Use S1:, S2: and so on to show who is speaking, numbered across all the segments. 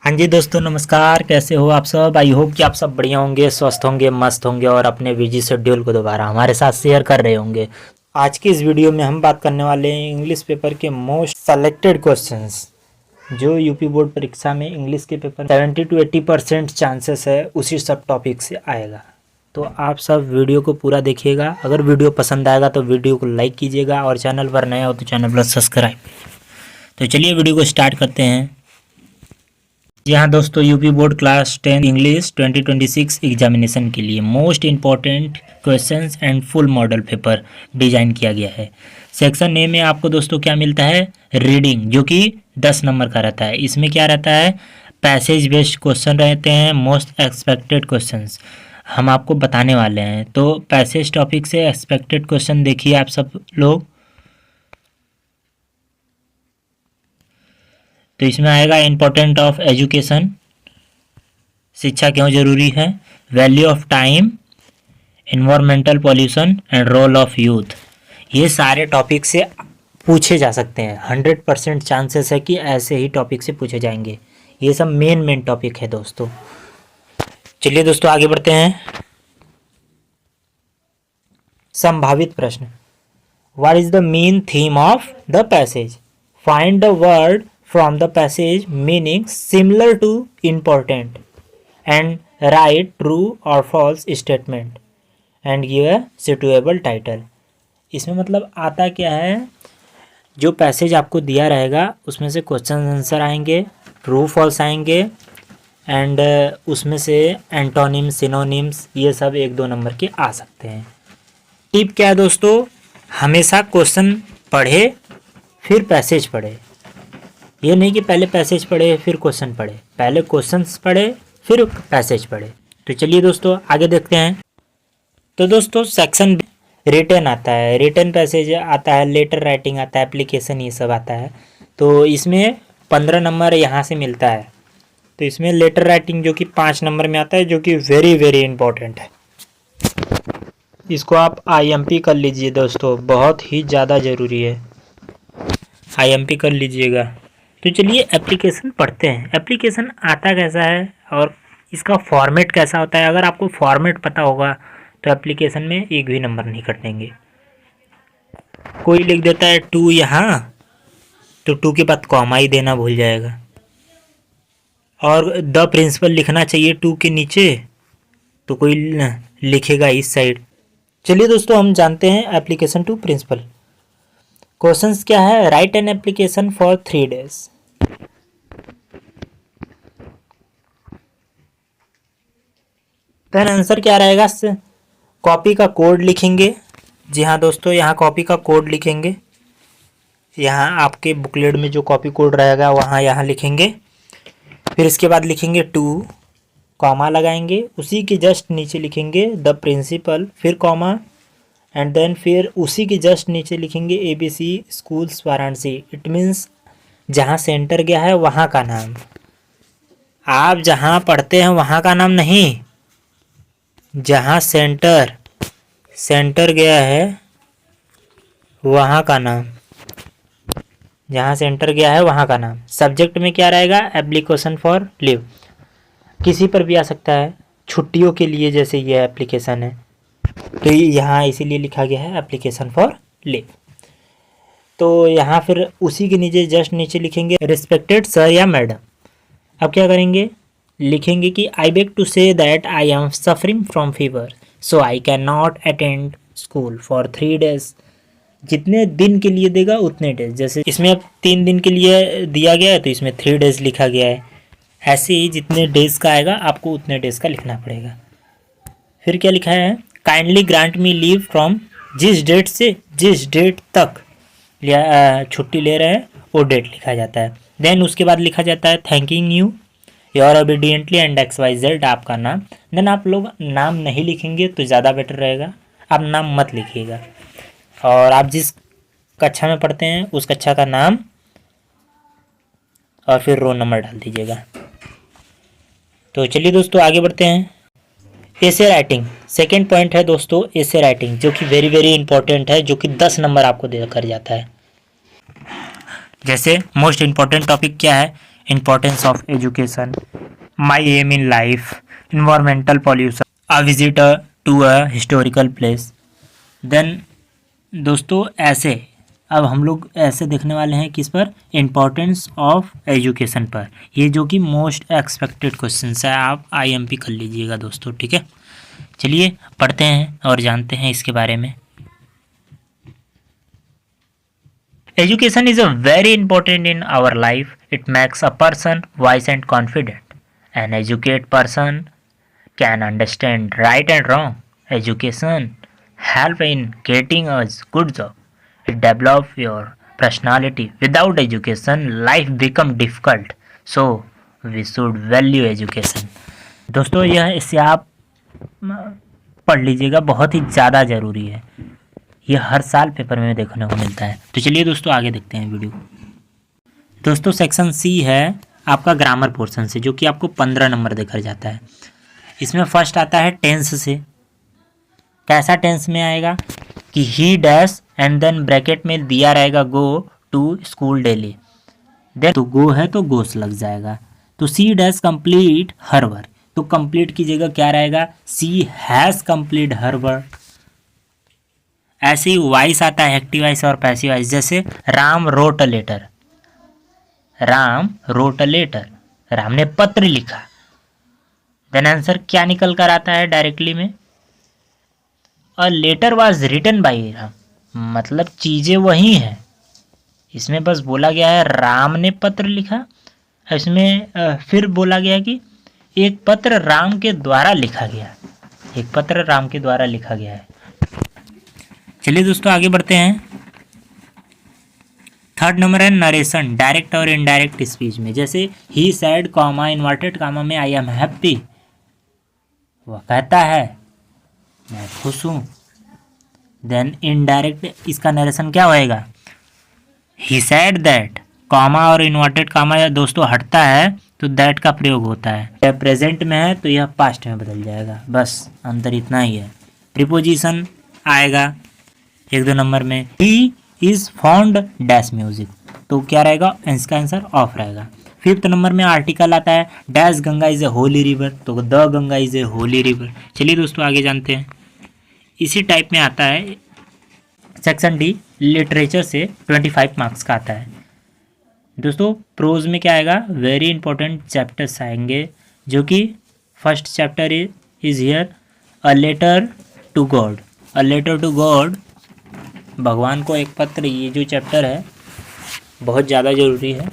S1: हाँ जी दोस्तों, नमस्कार। कैसे हो आप सब? आई होप कि आप सब बढ़िया होंगे, स्वस्थ होंगे, मस्त होंगे और अपने बिजी शेड्यूल को दोबारा हमारे साथ शेयर कर रहे होंगे। आज की इस वीडियो में हम बात करने वाले हैं इंग्लिश पेपर के मोस्ट सेलेक्टेड क्वेश्चंस, जो यूपी बोर्ड परीक्षा में इंग्लिश के पेपर 70 to 80% चांसेस है उसी सब टॉपिक से आएगा। तो आप सब वीडियो को पूरा देखिएगा। अगर वीडियो पसंद आएगा तो वीडियो को लाइक कीजिएगा और चैनल पर नया हो तो चैनल पर सब्सक्राइब। तो चलिए वीडियो को स्टार्ट करते हैं। जी हाँ दोस्तों, UP board class 10 English 2026 examination के लिए most important questions and full model paper design किया गया है। सेक्शन ए में आपको दोस्तों क्या मिलता है? रीडिंग, जो कि 10 नंबर का रहता है। इसमें क्या रहता है? पैसेज बेस्ड क्वेश्चन रहते हैं, मोस्ट एक्सपेक्टेड क्वेश्चंस हम आपको बताने वाले हैं। तो पैसेज टॉपिक से एक्सपेक्टेड क्वेश्चन देखिए आप सब लोग। तो इसमें आएगा इम्पोर्टेंट ऑफ एजुकेशन, शिक्षा क्यों जरूरी है, value of time, environmental pollution and role of youth. ये सारे टॉपिक से पूछे जा सकते हैं। 100% चांसेस है कि ऐसे ही टॉपिक से पूछे जाएंगे। ये सब मेन टॉपिक है दोस्तों। चलिए दोस्तों आगे बढ़ते हैं। संभावित प्रश्न। What is the main theme of the passage? Find the word from the passage meaning similar to important and write true or false statement and give a suitable title। इसमें मतलब आता क्या है, जो पैसेज आपको दिया रहेगा उसमें से क्वेश्चन आंसर आएंगे, ट्रू फॉल्स आएंगे एंड उसमें से एंटोनिम्स, सिनोनिम्स, ये सब 1-2 नंबर के आ सकते हैं। टिप क्या है दोस्तों? हमेशा क्वेश्चन पढ़े फिर पैसेज पढ़े। ये नहीं कि पहले पैसेज पढ़े फिर क्वेश्चन पढ़े, पहले क्वेश्चंस पढ़े फिर पैसेज पढ़े। तो चलिए दोस्तों आगे देखते हैं। तो दोस्तों सेक्शन रिटन आता है, रिटन पैसेज आता है, लेटर राइटिंग आता है, एप्लीकेशन, ये सब आता है। तो इसमें 15 नंबर यहाँ से मिलता है। तो इसमें लेटर राइटिंग जो कि 5 नंबर में आता है, जो कि वेरी वेरी इंपॉर्टेंट है। इसको आप IMP कर लीजिए दोस्तों, बहुत ही ज़्यादा ज़रूरी है, IMP कर लीजिएगा। तो चलिए एप्लीकेशन पढ़ते हैं। एप्लीकेशन आता कैसा है और इसका फॉर्मेट कैसा होता है? अगर आपको फॉर्मेट पता होगा तो एप्लीकेशन में एक भी नंबर नहीं कटेंगे। कोई लिख देता है 2 यहाँ, तो 2 के बाद कॉमा ही देना भूल जाएगा, और द प्रिंसिपल लिखना चाहिए 2 के नीचे, तो कोई लिखेगा इस साइड। चलिए दोस्तों हम जानते हैं एप्लीकेशन टू प्रिंसिपल। क्वेश्चंस क्या है? Write an application for 3 days। Then answer क्या रहेगा? कॉपी का कोड लिखेंगे। जी हाँ दोस्तों, यहाँ कॉपी का कोड लिखेंगे। यहाँ आपके बुकलेट में जो कॉपी कोड रहेगा वहाँ यहाँ लिखेंगे। फिर इसके बाद लिखेंगे 2, कॉमा लगाएंगे, उसी के जस्ट नीचे लिखेंगे द प्रिंसिपल, फिर कॉमा, एंड देन फिर उसी के जस्ट नीचे लिखेंगे ABC schools Varanasi. It means जहाँ सेंटर गया है वहाँ का नाम। आप जहाँ पढ़ते हैं वहाँ का नाम नहीं, जहाँ सेंटर गया है वहाँ का नाम, जहाँ सेंटर गया है वहाँ का नाम। सब्जेक्ट में क्या रहेगा? एप्लीकेशन फॉर लीव, किसी पर भी आ सकता है, छुट्टियों के लिए जैसे ये एप्लीकेशन है, तो यहाँ इसीलिए लिखा गया है एप्लीकेशन फॉर लीव। तो यहाँ फिर उसी के नीचे जस्ट नीचे लिखेंगे रिस्पेक्टेड सर या मैडम। अब क्या करेंगे? लिखेंगे कि I beg to say that I am suffering from fever so I can not attend school for 3 days। जितने दिन के लिए देगा उतने डेज, जैसे इसमें अब 3 दिन के लिए दिया गया है तो इसमें 3 days लिखा गया है। ऐसे ही जितने डेज का आएगा आपको उतने डेज का लिखना पड़ेगा। फिर क्या लिखा है? Kindly grant me leave from, जिस डेट से जिस डेट तक छुट्टी ले रहे हैं वो डेट लिखा जाता है। देन उसके बाद लिखा जाता है thanking you your obediently and XYZ, आपका नाम। देन आप लोग नाम नहीं लिखेंगे तो ज़्यादा बेटर रहेगा, आप नाम मत लिखिएगा, और आप जिस कक्षा में पढ़ते हैं उस कक्षा का नाम और फिर रोल नंबर डाल दीजिएगा। तो चलिए दोस्तों आगे बढ़ते हैं। एसे राइटिंग, सेकेंड पॉइंट है दोस्तों एसे राइटिंग, जो कि वेरी वेरी इंपॉर्टेंट है, जो कि 10 नंबर आपको दे कर जाता है। जैसे मोस्ट इम्पॉर्टेंट टॉपिक क्या है? importance of education, my aim in life, environmental pollution, a visitor to a historical place. Then दोस्तों ऐसे अब हम लोग ऐसे देखने वाले हैं किस पर, इम्पोर्टेंस ऑफ एजुकेशन पर। ये जो कि मोस्ट एक्सपेक्टेड क्वेश्चन है, आप IMP कर लीजिएगा दोस्तों, ठीक है। चलिए पढ़ते हैं और जानते हैं इसके बारे में। Education is a very important in our life. It makes a person wise and confident. An educate person can understand right and wrong. Education help in getting a good job. It develop your personality. Without education, life become difficult. So we should value education. दोस्तों यह इससे आप पढ़ लीजिएगा, बहुत ही ज़्यादा ज़रूरी है। यह हर साल पेपर में देखने को मिलता है। तो चलिए दोस्तों आगे देखते हैं वीडियो। दोस्तों सेक्शन C है आपका ग्रामर पोर्शन से, जो कि आपको 15 नंबर देखा जाता है। इसमें फर्स्ट आता है टेंस से। कैसा टेंस में आएगा कि he dash and then bracket में दिया रहेगा go to school daily. Then तो गो है तो गोस लग जाएगा। तो she dash complete her work, तो कंप्लीट की जगह क्या रहेगा, she has complete her work. ऐसे ही वॉइस आता है एक्टिव वॉइस और पैसिव वॉइस। जैसे Ram wrote a letter, Ram wrote a letter, Ram ने पत्र लिखा। देन आंसर क्या निकल कर आता है डायरेक्टली में, a letter was written by Ram, मतलब चीज़ें वही हैं। इसमें बस बोला गया है राम ने पत्र लिखा, इसमें फिर बोला गया कि एक पत्र राम के द्वारा लिखा गया, एक पत्र राम के द्वारा लिखा गया है। चलिए दोस्तों आगे बढ़ते हैं। थर्ड नंबर है नरेशन, डायरेक्ट और इनडायरेक्ट स्पीच में। जैसे ही सैड कॉमा इन्वर्टेड कॉमा में आई एम हैप्पी, वह कहता है मैं खुश हूँ। देन इनडायरेक्ट इसका नरेशन क्या होएगा, ही सैड दैट, कॉमा और इन्वर्टेड कॉमा दोस्तों हटता है तो दैट का प्रयोग होता है। यह प्रेजेंट में है तो यह पास्ट में बदल जाएगा, बस अंतर इतना ही है। प्रीपोजिशन आएगा 1-2 नंबर में, he is fond dash music, तो क्या रहेगा, इसका आंसर ऑफ रहेगा। 5th नंबर में आर्टिकल आता है dash Ganga is a holy river, तो the Ganga is a holy river. चलिए दोस्तों आगे जानते हैं। इसी टाइप में आता है सेक्शन D लिटरेचर से 25 मार्क्स का आता है। दोस्तों प्रोज में क्या आएगा, वेरी इंपॉर्टेंट चैप्टर्स आएंगे, जो कि first chapter is here a letter to God. A letter to God, भगवान को एक पत्र, ये जो चैप्टर है बहुत ज़्यादा ज़रूरी है।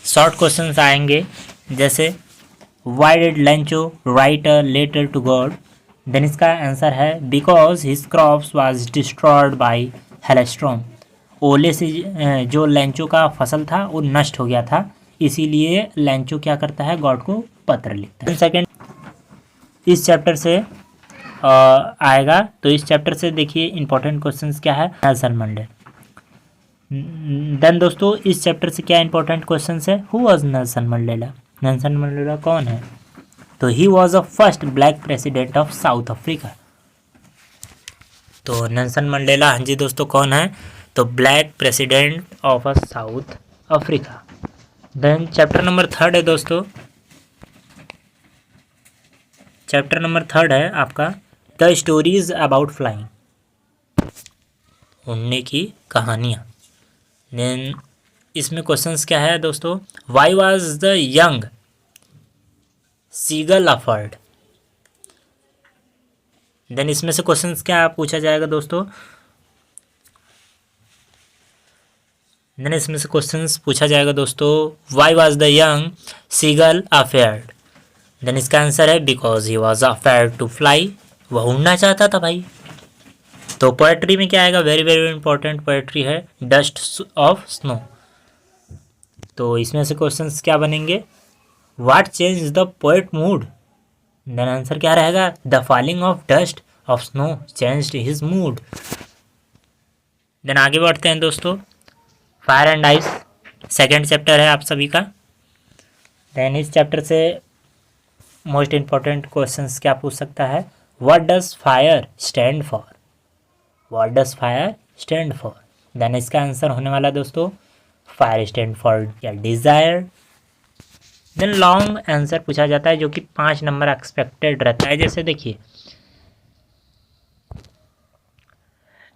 S1: शॉर्ट क्वेश्चंस आएंगे जैसे why did Lencho write a letter to God. Then इसका आंसर है because his crops was destroyed by hailstorm, ओले से जो लेंचो का फसल था वो नष्ट हो गया था, इसीलिए लेंचो क्या करता है, गॉड को पत्र लिखता है। सेकेंड इस चैप्टर से आएगा, तो इस चैप्टर से देखिए इंपॉर्टेंट क्वेश्चंस क्या है, नेल्सन मंडेला। देन दोस्तों इस चैप्टर से क्या इंपॉर्टेंट क्वेश्चंस है, who was Nelson Mandela, Nelson Mandela कौन है, तो he was a first black president of South Africa. तो नेल्सन मंडेला, हाँ जी दोस्तों कौन है, तो black president of a South Africa. Then chapter number 3 है दोस्तों, चैप्टर नंबर 3 है आपका द स्टोरीज अबाउट फ्लाइंग, उड़ने की कहानियाँ। देन इसमें क्वेश्चंस क्या है दोस्तों, why was the young seagull afraid. Then इसमें से क्वेश्चंस क्या पूछा जाएगा दोस्तों, देन इसमें से क्वेश्चंस पूछा जाएगा दोस्तों, why was the young seagull afraid. Then इसका आंसर है because he was afraid to fly, वह उड़ना चाहता था भाई। तो पोएट्री में क्या आएगा, वेरी वेरी इंपॉर्टेंट पोएट्री है डस्ट ऑफ स्नो। तो इसमें से क्वेश्चंस क्या बनेंगे, what change the poet mood. Then answer क्या रहेगा, the falling of dust of snow changed his mood. देन आगे बढ़ते हैं दोस्तों, fire and ice second chapter है आप सभी का। देन इस चैप्टर से मोस्ट इंपॉर्टेंट क्वेश्चंस क्या पूछ सकता है, what does fire stand for, what does fire stand for. Then इसका आंसर होने वाला दोस्तों, फायर स्टैंड फॉर या डिज़ायर, देन लॉन्ग आंसर पूछा जाता है जो कि 5 नंबर एक्सपेक्टेड रहता है। जैसे देखिए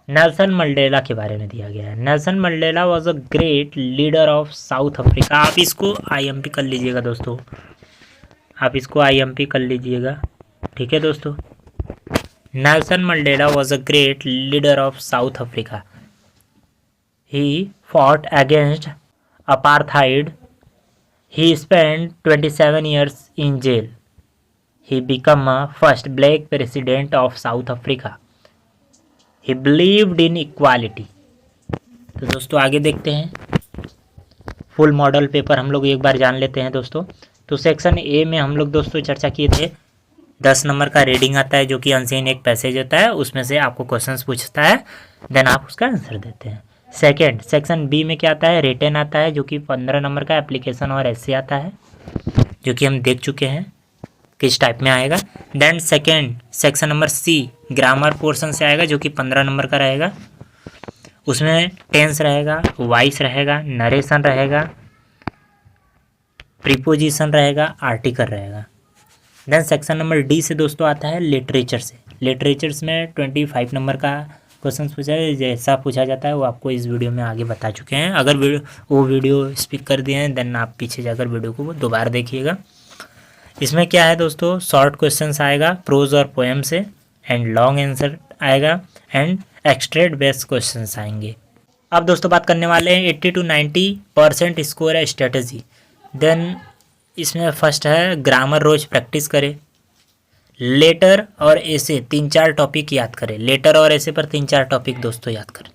S1: नेल्सन मंडेला के बारे में दिया गया है। Nelson Mandela was a great leader of South Africa. आप इसको IMP कर लीजिएगा दोस्तों, आप इसको IMP कर लीजिएगा, ठीक है दोस्तों। Nelson Mandela was a great leader of South Africa. He fought against apartheid. He spent 27 years in jail. He became a first black president of South Africa. He believed in equality. तो दोस्तों आगे देखते हैं, full model paper हम लोग एक बार जान लेते हैं दोस्तों। तो सेक्शन ए में हम लोग दोस्तों चर्चा किए थे 10 नंबर का रीडिंग आता है जो कि अनसीन एक पैसेज होता है, उसमें से आपको क्वेश्चंस पूछता है, देन आप उसका आंसर देते हैं। सेकंड सेक्शन बी में क्या आता है, रिटन आता है जो कि 15 नंबर का एप्लीकेशन और ऐसे आता है जो कि हम देख चुके हैं किस टाइप में आएगा। Then second section number C grammar portion से आएगा जो कि 15 नंबर का रहेगा। उसमें टेंस रहेगा, वॉइस रहेगा, नरेशन रहेगा, प्रीपोजिशन रहेगा, आर्टिकल रहेगा। देन सेक्शन नंबर डी से दोस्तों आता है लिटरेचर से। लिटरेचर्स में 25 नंबर का क्वेश्चन पूछा है, जैसा पूछा जाता है वो आपको इस वीडियो में आगे बता चुके हैं। अगर वो वीडियो स्पिक कर दिए हैं देन आप पीछे जाकर वीडियो को दोबारा देखिएगा। इसमें क्या है दोस्तों, शॉर्ट क्वेश्चंस आएगा प्रोज और पोएम से, एंड लॉन्ग आंसर आएगा, एंड एक्सट्रेट बेस्ड क्वेश्चंस आएंगे। अब दोस्तों बात करने वाले हैं 80 to 90% स्कोर है स्ट्रेटजी। देन इसमें फर्स्ट है ग्रामर रोज प्रैक्टिस करें, लेटर और ऐसे 3-4 टॉपिक याद करें। लेटर और ऐसे पर 3-4 टॉपिक दोस्तों याद करें।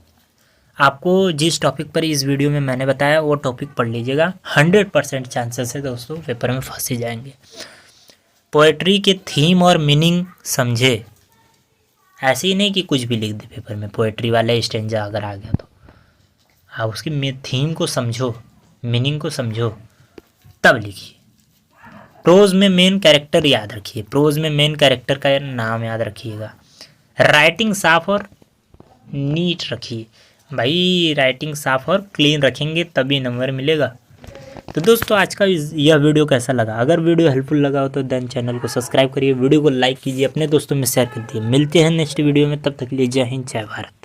S1: आपको जिस टॉपिक पर इस वीडियो में मैंने बताया वो टॉपिक पढ़ लीजिएगा, 100% चांसेस है दोस्तों पेपर में फंस ही जाएंगे। पोएट्री के थीम और मीनिंग समझे, ऐसे ही नहीं कि कुछ भी लिख दे पेपर में, पोएट्री वाला स्टेंजा अगर आ गया तो आप उसकी थीम को समझो, मीनिंग को समझो, तब लिखिए। प्रोज में मेन कैरेक्टर याद रखिए, प्रोज में मेन कैरेक्टर का नाम याद रखिएगा। राइटिंग साफ और नीट रखिए, भाई राइटिंग साफ और क्लीन रखेंगे तभी नंबर मिलेगा। तो दोस्तों आज का यह वीडियो कैसा लगा, अगर वीडियो हेल्पफुल लगा हो तो देन चैनल को सब्सक्राइब करिए, वीडियो को लाइक कीजिए, अपने दोस्तों में शेयर कर दिए। मिलते हैं नेक्स्ट वीडियो में, तब तक के लिए जय हिंद जय भारत।